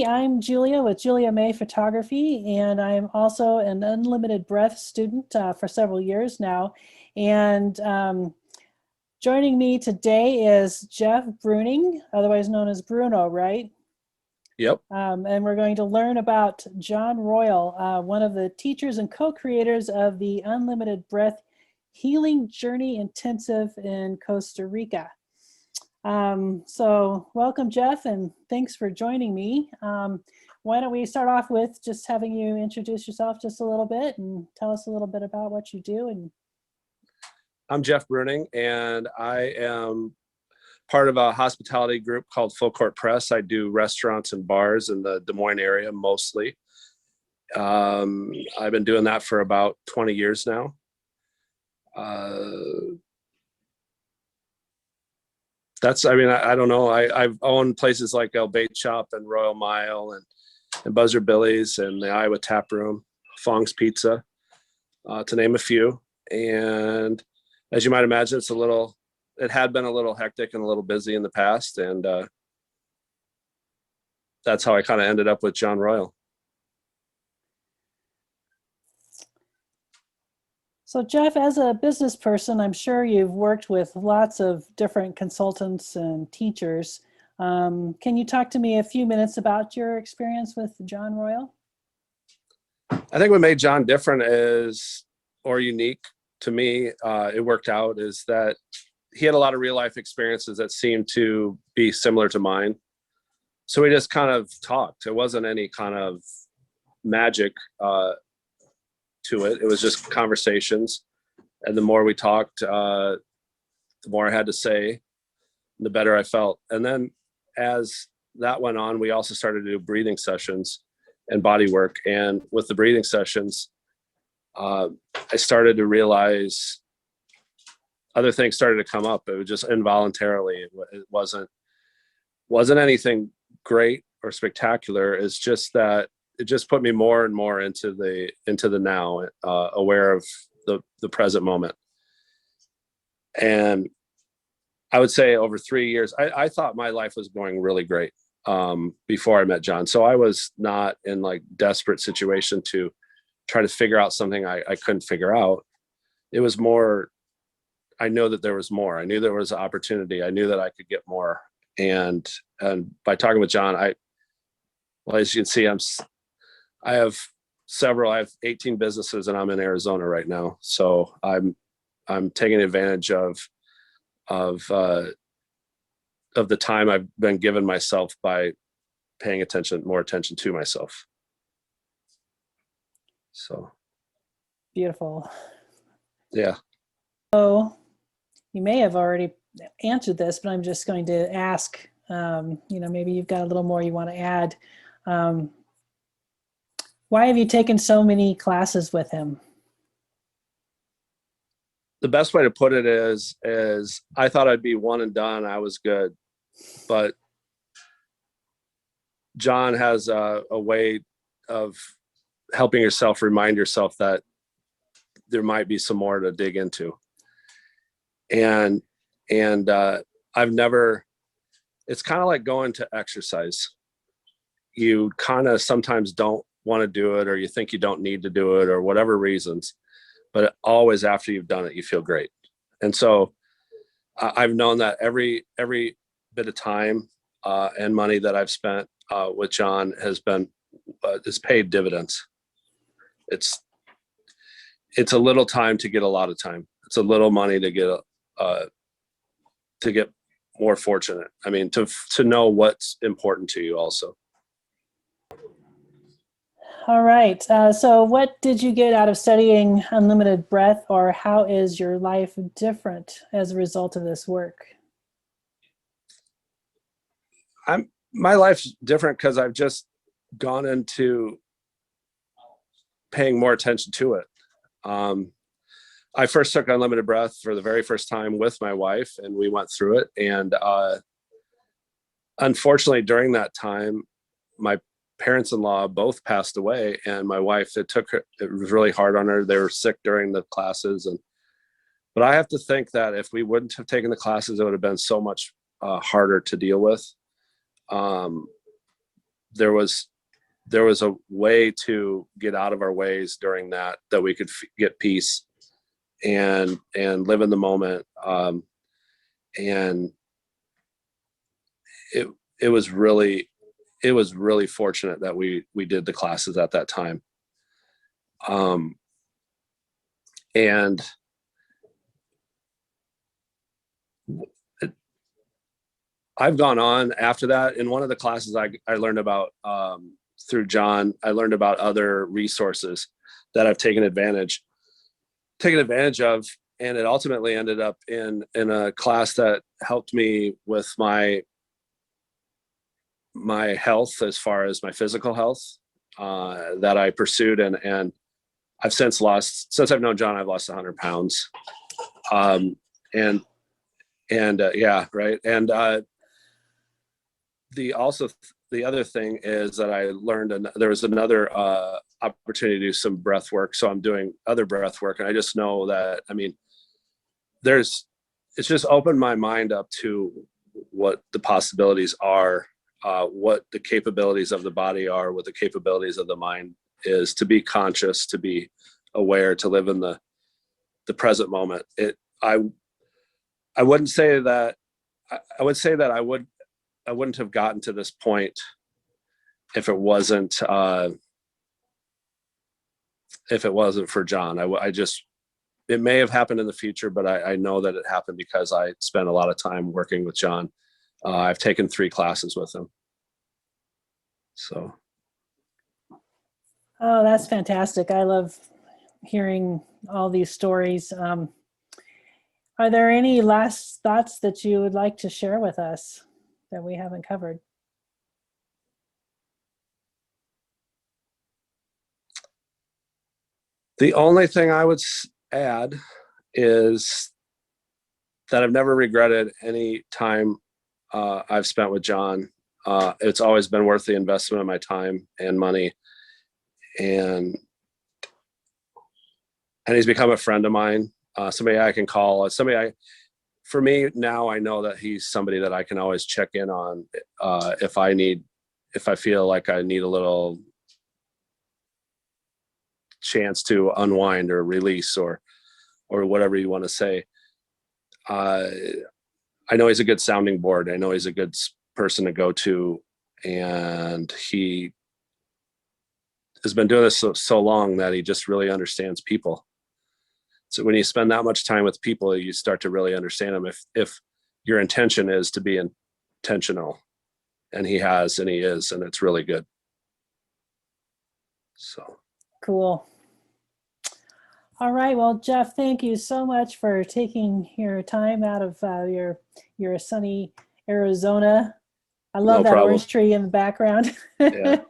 I'm Julia with Julia May Photography, and I'm also an unlimited breath student for several years now. And joining me today is Jeff Bruning, otherwise known as Bruno, right? Yep. And we're going to learn about Jon Royal, one of the teachers and co-creators of the Unlimited Breath Healing Journey Intensive in Costa Rica. So welcome, Jeff, and thanks for joining me. Why don't we start off with just having you introduce yourself just a little bit and tell us a little bit about what you do. And I'm Jeff Bruning, and I am part of a hospitality group called Full Court Press. I do restaurants and bars in the Des Moines area mostly. I've been doing that for about 20 years now. I don't know. I've owned places like El Bait Shop and Royal Mile and Buzzer Billy's and the Iowa Tap Room, Fong's Pizza, to name a few. And as you might imagine, it had been a little hectic and a little busy in the past. And that's how I kind of ended up with Jon Royal. so Jeff, as a business person, I'm sure you've worked with lots of different consultants and teachers. Can you talk to me a few minutes about your experience with Jon Royal? I think what made Jon different or unique to me, it worked out, is that he had a lot of real life experiences that seemed to be similar to mine. So we just kind of talked. It wasn't any kind of magic to it. It was just conversations. And the more we talked, the more I had to say, the better I felt. And then as that went on, we also started to do breathing sessions and body work. And with the breathing sessions, I started to realize other things started to come up. It was just involuntarily. It wasn't anything great or spectacular. It's just that it just put me more and more into the now, aware of the present moment. And I would say over 3 years, I thought my life was going really great before I met Jon. So I was not in like desperate situation to try to figure out something I couldn't figure out. It was more, I know that there was more. I knew there was an opportunity. I knew that I could get more. And by talking with Jon, as you can see, I have 18 businesses, and I'm in Arizona right now. So I'm taking advantage of the time I've been given myself by paying more attention to myself. So. Beautiful. Yeah. So you may have already answered this, but I'm just going to ask, maybe you've got a little more you want to add. Why have you taken so many classes with him? The best way to put it is I thought I'd be one and done. I was good, but Jon has a way of helping yourself remind yourself that there might be some more to dig into. And it's kind of like going to exercise. You kind of sometimes don't want to do it, or you think you don't need to do it, or whatever reasons, but always after you've done it, you feel great. And so I've known that every bit of time and money that I've spent with Jon has paid dividends. It's a little time to get a lot of time. It's a little money to get more fortunate. I mean, to know what's important to you also. All right. So what did you get out of studying Unlimited Breath, or how is your life different as a result of this work? My life's different because I've just gone into paying more attention to it. I first took Unlimited Breath for the very first time with my wife, and we went through it. And unfortunately, during that time, my parents-in-law both passed away, and my wife, it was really hard on her. They were sick during the classes. But I have to think that if we wouldn't have taken the classes, it would have been so much harder to deal with. there was a way to get out of our ways during that we could get peace and live in the moment. And it was really fortunate that we did the classes at that time. And I've gone on after that. In one of the classes I learned about, through Jon, I learned about other resources that I've taken advantage of. And it ultimately ended up in a class that helped me with my health, as far as my physical health, that I pursued. And I've since I've known Jon, I've lost 100 pounds. Yeah, right. And the other thing is that I learned, and there was another opportunity to do some breath work. So I'm doing other breath work, and I just know that, I mean, it's just opened my mind up to what the possibilities are, what the capabilities of the body are, what the capabilities of the mind is, to be conscious, to be aware, to live in the present moment. I wouldn't say that, I would say that I wouldn't have gotten to this point if it wasn't for Jon. It may have happened in the future, but I know that it happened because I spent a lot of time working with Jon. I've taken 3 classes with him. So. Oh, that's fantastic. I love hearing all these stories. Are there any last thoughts that you would like to share with us that we haven't covered? The only thing I would add is that I've never regretted any time I've spent with Jon. It's always been worth the investment of my time and money. And he's become a friend of mine, somebody I can call, for me now, I know that he's somebody that I can always check in on if I feel like I need a little chance to unwind or release or whatever you want to say. I know he's a good sounding board. I know he's a good person to go to, and he has been doing this so long that he just really understands people. So when you spend that much time with people, you start to really understand them. If your intention is to be intentional, and he is, and it's really good. So cool. All right. Well, Jeff, thank you so much for taking your time out of your sunny Arizona. I love that orange tree in the background. Yeah.